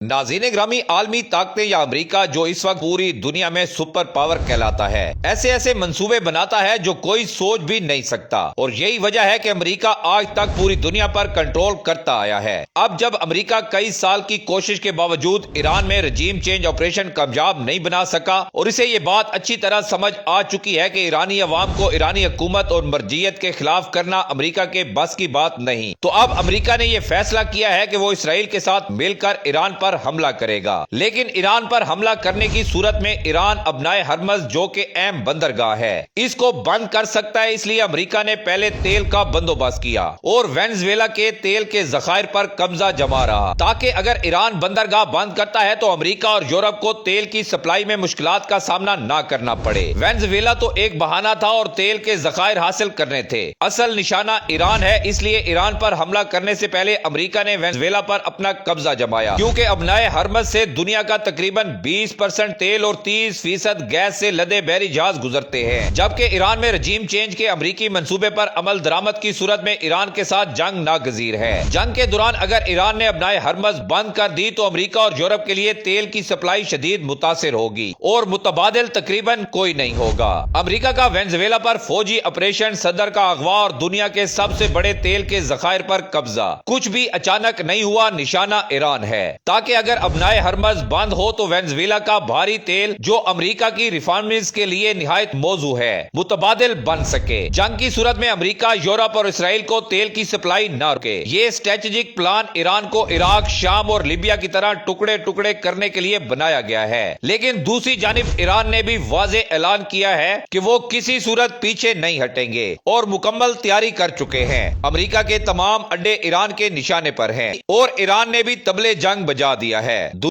नाज़रीन ग्रामी, आलमी ताकतें या अमेरिका जो इस वक्त पूरी दुनिया में सुपर पावर कहलाता है, ऐसे ऐसे मंसूबे बनाता है जो कोई सोच भी नहीं सकता। और यही वजह है कि अमेरिका आज तक पूरी दुनिया पर कंट्रोल करता आया है। अब जब अमेरिका कई साल की कोशिश के बावजूद ईरान में रजीम चेंज ऑपरेशन कामयाब नहीं बना सका और इसे ये बात अच्छी तरह समझ आ चुकी है कि ईरानी अवाम को ईरानी हुकूमत और मर्जियत के खिलाफ करना अमेरिका के बस की बात नहीं, तो अब अमेरिका ने यह फैसला किया है कि वो इसराइल के साथ मिलकर ईरान पर हमला करेगा। लेकिन ईरान पर हमला करने की सूरत में ईरान अपनाए हरमज जो कि अहम बंदरगाह है, इसको बंद कर सकता है। इसलिए अमेरिका ने पहले तेल का बंदोबस्त किया और वेनेजुएला के तेल के जखायर पर कब्जा जमा रहा, ताकि अगर ईरान बंदरगाह बंद करता है तो अमेरिका और यूरोप को तेल की सप्लाई में मुश्किलात का सामना ना करना पड़े। वेनेजुएला तो एक बहाना था और तेल के जखायर हासिल करने थे, असल निशाना ईरान है। इसलिए ईरान पर हमला करने से पहले अमेरिका ने वेनेजुएला पर अपना कब्जा जमाया, क्योंकि अपनाए हरमज से दुनिया का तकरीबन 20% तेल और 30% गैस से लदे बहरी जहाज गुजरते हैं। जबकि ईरान में रजीम चेंज के अमरीकी मंसूबे पर अमल दरामद की सूरत में ईरान के साथ जंग नागजीर है। जंग के दौरान अगर ईरान ने अपनाए हरमज बंद कर दी तो अमरीका और यूरोप के लिए तेल की सप्लाई शदीद मुतासिर होगी और मुतबादिल तकरीबन कोई नहीं होगा। अमरीका का वेनेजुएला पर फौजी ऑपरेशन, सदर का अगवा और दुनिया के सबसे बड़े तेल के जखायर पर कब्जा कुछ भी अचानक नहीं हुआ, निशाना ईरान है, ताकि अगर अपनाए हरमज बंद हो तो वेनेजुएला का भारी तेल जो अमेरिका की रिफाइनरीज के लिए निहायत मौजू है, मुतबादिल बन सके। जंग की सूरत में अमेरिका, यूरोप और इसराइल को तेल की सप्लाई न रुके। ये स्ट्रेटेजिक प्लान ईरान को इराक, शाम और लीबिया की तरह टुकड़े टुकड़े करने के लिए बनाया गया है। लेकिन दूसरी जानिब ईरान ने भी वाज़े ऐलान किया है कि वो किसी सूरत पीछे नहीं हटेंगे और मुकम्मल तैयारी कर चुके हैं। अमेरिका के तमाम अड्डे ईरान के निशाने पर हैं और ईरान ने भी तबले जंग बजा दिया है।